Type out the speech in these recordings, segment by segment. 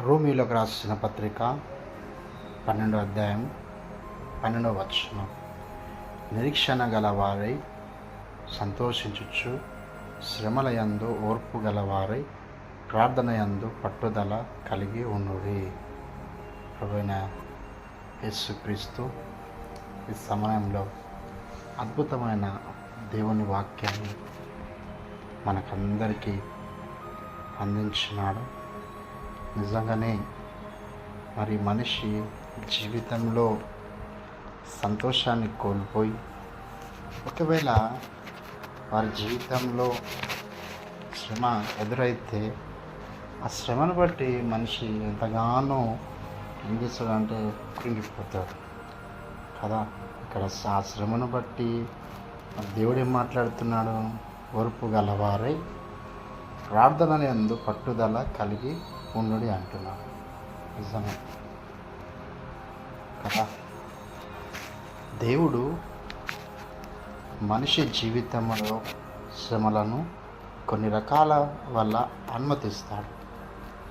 రోమీయులకు రాసిన పత్రిక 12వ అధ్యాయం 12వ వచనం. నిరీక్షణ గలవారై సంతోషించుచు, శ్రమలయందు ఓర్పు గలవారై ప్రార్థనయందు పట్టుదల కలిగి ఉండుడి. ప్రభువైన యేసుక్రీస్తు ఈ సమయంలో అద్భుతమైన దేవుని వాక్యాన్ని మనకందరికీ అందించినాడు. నిజంగానే మరి మనిషి జీవితంలో సంతోషాన్ని కోల్పోయి, ఒకవేళ వారి జీవితంలో శ్రమ ఎదురైతే ఆ శ్రమను బట్టి మనిషి ఎంతగానో ఏం చేస్తాడంటే కృంగిపోతాడు కదా. ఇక్కడ ఆ శ్రమను బట్టి దేవుడు ఏం మాట్లాడుతున్నాడు? ఓర్పు గలవారై ప్రార్థన యందు పట్టుదల కలిగి ఉండుడి అంటున్నాడు. నిజమే కదా. దేవుడు మనిషి జీవితంలో శ్రమలను కొన్ని రకాల వల్ల అనుమతిస్తాడు.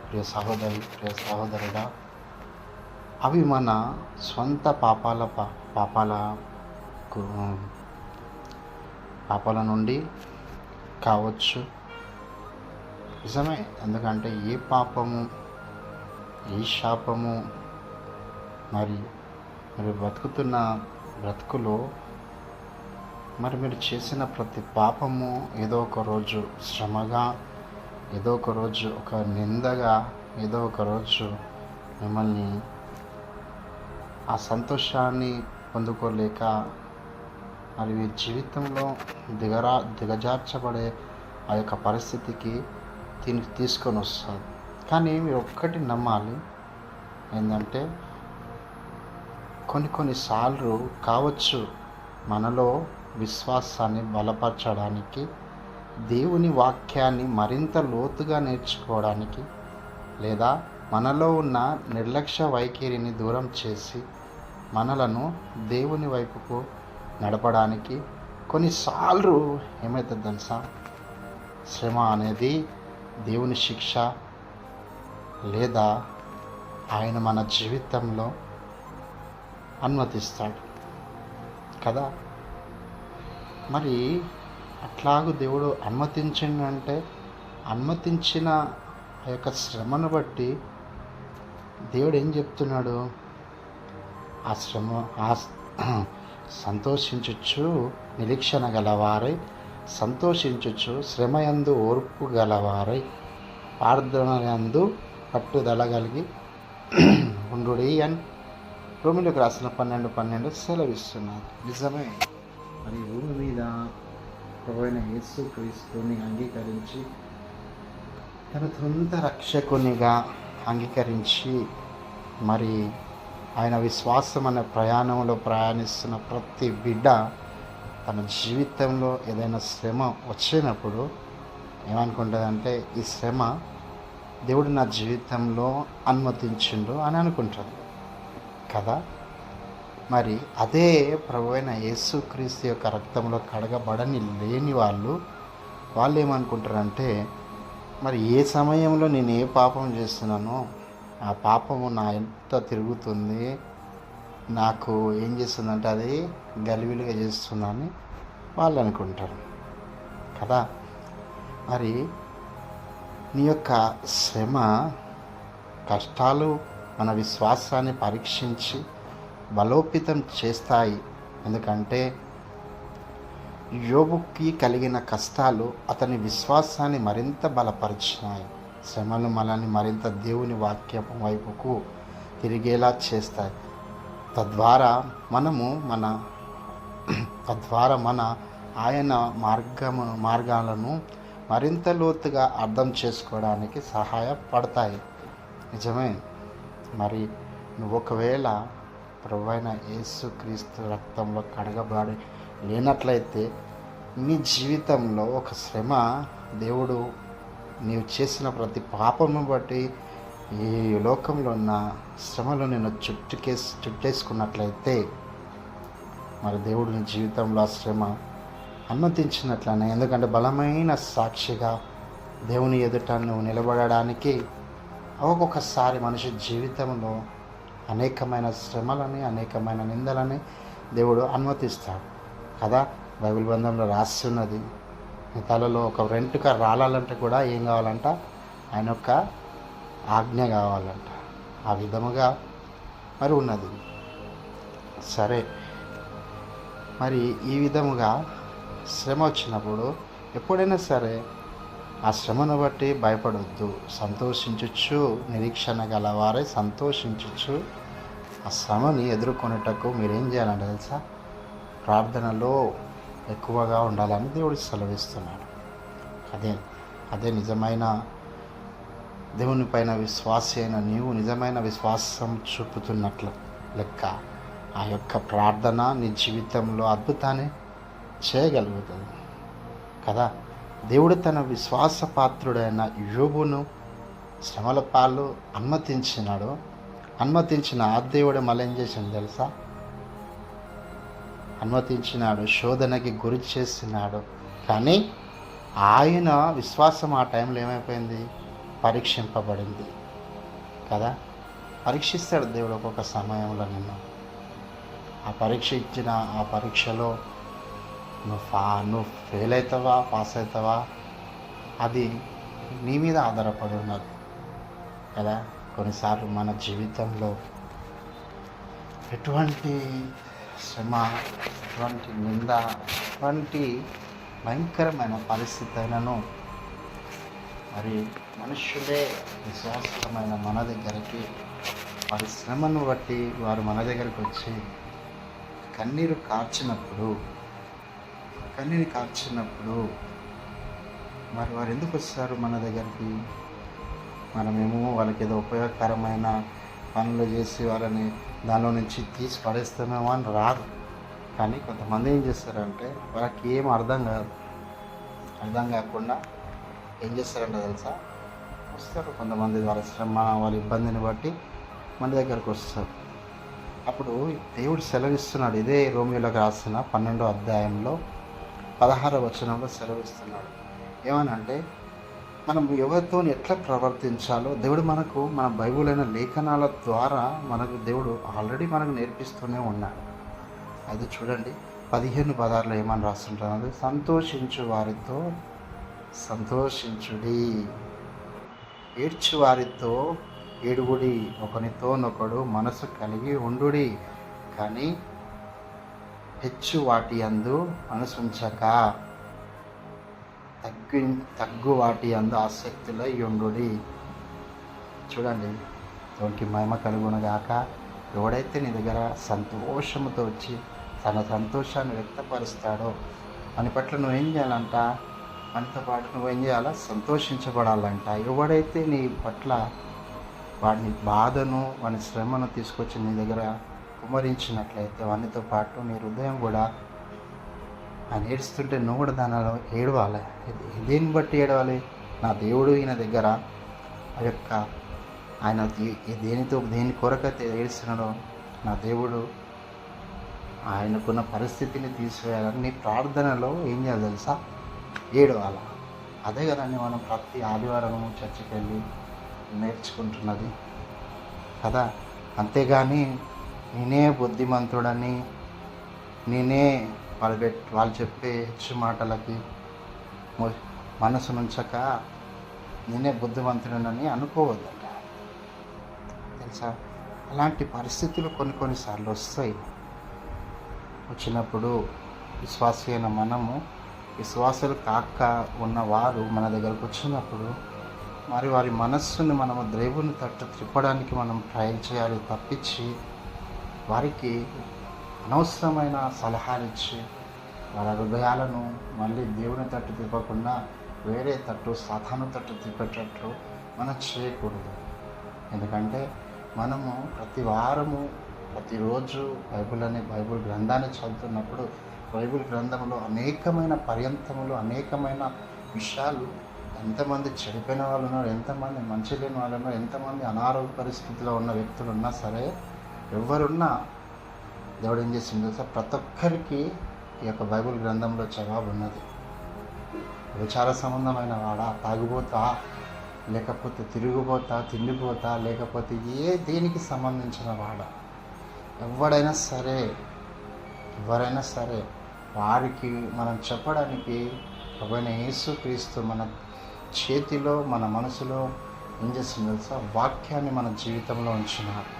ప్రియ సహోదరుడా, అవి మన స్వంత పాపాల నుండి కావచ్చు. నిజమే. ఎందుకంటే ఏ పాపము, ఏ శాపము, మరి మీరు బతుకుతున్న బ్రతుకులో మరి మీరు చేసిన ప్రతి పాపము ఏదో ఒక రోజు శ్రమగా, ఏదో ఒక రోజు ఒక నిందగా, ఏదో ఒక రోజు మిమ్మల్ని ఆ సంతోషాన్ని పొందుకోలేక మరి మీ జీవితంలో దిగజార్చబడే ఆ యొక్క పరిస్థితికి తీసుకొని వస్తుంది. కానీ మీరు ఒక్కటి నమ్మాలి, ఏంటంటే కొన్నిసార్లు కావచ్చు మనలో విశ్వాసాన్ని బలపరచడానికి, దేవుని వాక్యాన్ని మరింత లోతుగా నేర్చుకోవడానికి, లేదా మనలో ఉన్న నిర్లక్ష్య వైఖరిని దూరం చేసి మనలను దేవుని వైపుకు నడపడానికి కొన్నిసార్లు ఏమవుతుంది తెలుసా? శ్రమ అనేది దేవుని శిక్ష, లేదా ఆయన మన జీవితంలో అనుమతిస్తాడు కదా. మరి అట్లాగూ దేవుడు అనుమతించిందంటే, అనుమతించిన ఆ యొక్క శ్రమను బట్టి దేవుడు ఏం చెప్తున్నాడు? ఆ శ్రమ సంతోషించుచు, నిరీక్షణ గలవారై సంతోషించుచు, శ్రమయందు ఓర్పు గలవారై ప్రార్థనయందు పట్టుదల కలిగి ఉండుడి అని రోమీయులకు రాసిన 12:12 సెలవిస్తున్నారు. నిజమే. మరి భూమి మీద ప్రభువైన యేసుక్రీస్తుని అంగీకరించి తన సొంత రక్షకునిగా అంగీకరించి మరి ఆయన విశ్వాసం అనే ప్రయాణంలో ప్రయాణిస్తున్న ప్రతి బిడ్డ తన జీవితంలో ఏదైనా శ్రమ వచ్చినప్పుడు ఏమనుకుంటుందంటే, ఈ శ్రమ దేవుడు నా జీవితంలో అనుమతించిండు అని అనుకుంటాడు కదా. మరి అదే ప్రభువైన యేసుక్రీస్తు యొక్క రక్తంలో కడగబడని లేని వాళ్ళు ఏమనుకుంటారంటే, మరి ఏ సమయంలో నేను ఏ పాపం చేస్తున్నానో ఆ పాపము నా ఎంత తిరుగుతుంది, నాకు ఏం చేస్తుందంటే అది గలిబిలిగా చేస్తుందని వాళ్ళు అనుకుంటారు కదా. మరి నీ యొక్క శ్రమ, కష్టాలు మన విశ్వాసాన్ని పరీక్షించి బలోపేతం చేస్తాయి. ఎందుకంటే యోబుకి కలిగిన కష్టాలు అతని విశ్వాసాన్ని మరింత బలపరిచినాయి. శ్రమలు మనల్ని మరింత దేవుని వాక్యం వైపుకు తిరిగేలా చేస్తాయి. తద్వారా మన ఆయన మార్గాలను మరింత లోతుగా అర్థం చేసుకోవడానికి సహాయపడతాయి. నిజమే. మరి నువ్వు ఒకవేళ ప్రభువైన యేసుక్రీస్తు రక్తంలో కడగబడి లేనట్లయితే నీ జీవితంలో ఒక శ్రమ, దేవుడు నీవు చేసిన ప్రతి పాపము బట్టి ఈ లోకంలో ఉన్న శ్రమలు నేను చుట్టేసుకున్నట్లయితే మరి దేవుడు నీ జీవితంలో ఆ శ్రమ అనుమతించినట్లనే. ఎందుకంటే బలమైన సాక్షిగా దేవుని ఎదుట నువ్వు నిలబడడానికి ఒక్కొక్కసారి మనిషి జీవితంలో అనేకమైన శ్రమలని, అనేకమైన నిందలని దేవుడు అనుమతిస్తాడు కదా. బైబిల్ గ్రంథంలో రాసి ఉన్నది, నీ తలలో ఒక వెంట్రుక రాలాలంటే కూడా ఏం కావాలంట? ఆయన యొక్క ఆజ్ఞ కావాలంట. ఆ విధముగా మరి ఉన్నది. సరే, మరి ఈ విధముగా శ్రమ వచ్చినప్పుడు ఎప్పుడైనా సరే ఆ శ్రమను బట్టి భయపడొద్దు. సంతోషించచ్చు, నిరీక్షణ గలవారే సంతోషించచ్చు. ఆ శ్రమని ఎదుర్కొనేటకు మీరేం చేయాలంటే తెలుసా? ప్రార్థనలో ఎక్కువగా ఉండాలని దేవుడు సెలవిస్తున్నాడు. అదే నిజమైన దేవుని పైన విశ్వాసి అయిన నీవు నిజమైన విశ్వాసం చూపుతున్నట్లు లెక్క. ఆ యొక్క ప్రార్థన నీ జీవితంలో అద్భుతాన్ని చేయగలుగుతుంది కదా. దేవుడు తన విశ్వాసపాత్రుడైన యోబును శ్రమల పాలు అనుమతించిన ఆ దేవుడు మళ్ళీ ఏం చేసిండు తెలుసా? అనుమతించినాడు, శోధనకి గురి చేస్తున్నాడు. కానీ ఆయన విశ్వాసం ఆ టైంలో ఏమైపోయింది? పరీక్షింపబడింది కదా. పరీక్షిస్తాడు దేవుడు ఒక్కొక్క సమయంలో నిన్ను. ఆ పరీక్ష ఇచ్చిన ఆ పరీక్షలో నువ్వు ఫెయిల్ అవుతావా, పాస్ అవుతావా, అది నీ మీద ఆధారపడి ఉన్నది కదా. కొన్నిసార్లు మన జీవితంలో ఎటువంటి శ్రమ, ఎటువంటి నింద, ఎటువంటి భయంకరమైన పరిస్థితి అయినను మరి మనుష్యులే విశ్వాసమైన మన దగ్గరికి వారి శ్రమను బట్టి వారు మన దగ్గరికి వచ్చి కన్నీరు కార్చినప్పుడు మరి వారు ఎందుకు వస్తారు మన దగ్గరికి? మనమేమో వాళ్ళకి ఏదో ఉపయోగకరమైన పనులు చేసి వాళ్ళని దానిలో నుంచి తీసి పడేస్తామేమో అని రాదు. కానీ కొంతమంది ఏం చేస్తారంటే వాళ్ళకి ఏం అర్థం కాకుండా ఏం చేస్తారంటే తెలుసా? వస్తారు కొంతమంది వాళ్ళ శ్రమ, వాళ్ళ ఇబ్బందిని బట్టి మన దగ్గరకు వస్తారు. అప్పుడు దేవుడు సెలవిస్తున్నాడు. ఇదే రోమియోలకు రాసిన 12వ అధ్యాయంలో 16వ వచనంలో సెలవిస్తున్నాడు. ఏమనంటే మనం ఎవరితో ఎట్లా ప్రవర్తించాలో దేవుడు మన బైబిల్ అయిన లేఖనాల ద్వారా దేవుడు ఆల్రెడీ మనకు నేర్పిస్తూనే ఉన్నాడు. అది చూడండి, 15:16 ఏమని రాస్తుంటున్నది? సంతోషించు వారితో సంతోషించుడి, ఏడ్చు వారితో ఏడుగుడి, ఒకనితోనొకడు మనసు కలిగి ఉండుడి, కానీ హెచ్చు వాటి యందు మనసుంచక తగ్గు వాటి యందు ఆసక్తులై ఉండుడి. చూడండి, తోనికి మహిమ కలుగునగాక. ఎవడైతే నీ దగ్గర సంతోషంతో వచ్చి తన సంతోషాన్ని వ్యక్తపరుస్తాడో అని పట్ల నువ్వేం చేయాలంట? మనతో పాటు నువ్వేం చేయాలా? సంతోషించబడాలంట. ఎవడైతే నీ పట్ల వాడిని బాధను, వాని శ్రమను తీసుకొచ్చి నీ దగ్గర కుమరించినట్లయితే వానితో పాటు నీ హృదయం కూడా ఆయన ఏడుస్తుంటే నువ్వు కూడా దానిలో ఏడవాలి. దేన్ని బట్టి ఏడవాలి? నా దేవుడు ఈయన దగ్గర ఆ యొక్క ఆయన దేని కొరకైతే ఏడుస్తున్నాడో నా దేవుడు ఆయనకున్న పరిస్థితిని తీసివేయాలని నీ ప్రార్థనలో ఏం చేయాలి తెలుసా? ఏడవాల. అదే కదండి మనం ప్రతి ఆదివారము చర్చికి వెళ్ళి నేర్చుకుంటున్నది కదా. అంతేగాని నేనే బుద్ధిమంతుడని, నేనే వాళ్ళు చెప్పే హెచ్చు మాటలకి మనసు నుంచక నేనే బుద్ధిమంతుడనని అనుకోవద్దంట తెలుసా. అలాంటి పరిస్థితులు కొన్నిసార్లు వస్తాయి. వచ్చినప్పుడు విశ్వాసి అయిన మనము, విశ్వాసులు కాక ఉన్నవారు మన దగ్గరకు వచ్చినప్పుడు మరి వారి మనస్సుని మనము దేవుని తట్టు త్రిప్పడానికి మనం ట్రై చేయాలి తప్పించి వారికి అనవసరమైన సలహాలు ఇచ్చి వాళ్ళ హృదయాలను మళ్ళీ దేవుని తట్టు తిప్పకుండా వేరే తట్టు, సాతాను తట్టు తిప్పేటట్లు మనం చేయకూడదు. ఎందుకంటే మనము ప్రతి వారము, ప్రతిరోజు బైబిల్ గ్రంథాన్ని చదువుతున్నప్పుడు బైబిల్ గ్రంథంలో అనేకమైన పర్యంతములు, అనేకమైన విషయాలు, ఎంతమంది చెడిపోయిన వాళ్ళు ఉన్నారు, ఎంతమంది మంచి లేని వాళ్ళు ఉన్నారు, ఎంతమంది అనారోగ్య పరిస్థితిలో ఉన్న వ్యక్తులు ఉన్నా సరే, ఎవరున్నా దేవుడు ఏం చేసిందో సార్, ప్రతి ఒక్కరికి ఈ యొక్క బైబిల్ గ్రంథంలో జవాబు ఉన్నది. విచార సంబంధమైన వాడా, తాగుబోతా, లేకపోతే తిరుగుబోతా, తిండిపోతా, లేకపోతే దేనికి సంబంధించిన వాడా, ఎవరైనా సరే వారికి మనం చెప్పడానికి ప్రభువైన యేసుక్రీస్తు మన చేతిలో, మన మనసులో ఏం చేస్తుంది తెలుసా? వాక్యాన్ని మన జీవితంలో ఉంచినారు.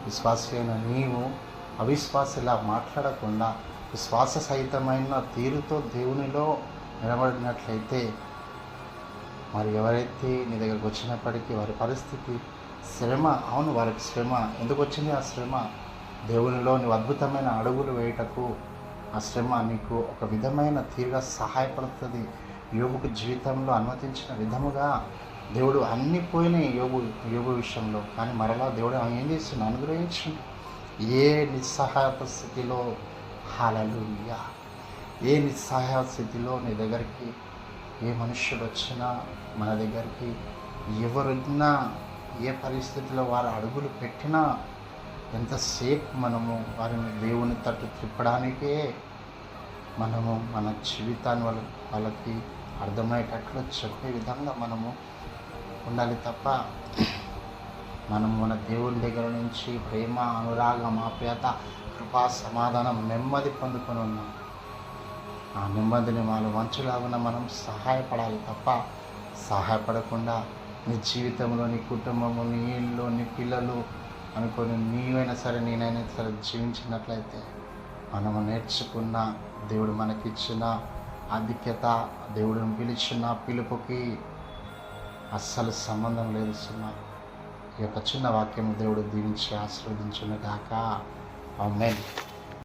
విశ్వాసైన నీవు అవిశ్వాసలా మాట్లాడకుండా విశ్వాస సహితమైన తీరుతో దేవునిలో నిలబడినట్లయితే, మరి ఎవరైతే నీ దగ్గరకు వచ్చినప్పటికీ వారి పరిస్థితి శ్రమ, అవును వారికి శ్రమ ఎందుకు వచ్చింది? ఆ శ్రమ దేవునిలో నువ్వు అద్భుతమైన అడుగులు వేయటకు ఆ శ్రమ నీకు ఒక విధమైన తీరుగా సహాయపడుతుంది. యోబుకు జీవితంలో అనుమతించిన విధముగా దేవుడు అన్ని పోయినాయి యోబు విషయంలో, కానీ మరలా దేవుడు ఏం చేసిండు? అనుగ్రహించిండు. ఏ నిస్సహాయ స్థితిలో, హల్లెలూయా, ఏ నిస్సహాయ స్థితిలో నీ దగ్గరికి ఏ మనుష్యుడు వచ్చినా, మన దగ్గరికి ఎవరున్నా, ఏ పరిస్థితిలో వారు అడుగులు పెట్టినా, ఎంతసేపు మనము వారిని దేవుని తట్టు తిప్పడానికే మనము మన జీవితాన్ని వాళ్ళకి అర్థమయ్యేటట్లు చెప్పే విధంగా మనము ఉండాలి తప్ప, మనం మన దేవుని దగ్గర నుంచి ప్రేమ, అనురాగం, ఆప్యాయత, కృపా, సమాధానం, నెమ్మది పొందుకొని ఉన్నాం. ఆ నెమ్మదిని వాళ్ళు మంచులాగున మనం సహాయపడాలి తప్ప, సహాయపడకుండా నీ జీవితంలో, నీ కుటుంబము, నీ ఇల్లు, నీ పిల్లలు అనుకొని నీవైనా సరే నేనైనా సరే జీవించినట్లయితే, మనము నేర్చుకున్న దేవుడు మనకిచ్చిన ఆధిక్యత, దేవుడిని పిలిచిన పిలుపుకి అస్సలు సంబంధం లేదు. సున్నా ఈ యొక్క చిన్న వాక్యం దేవుడు దీవించి ఆశీర్వదించును గాక. ఆమేన్.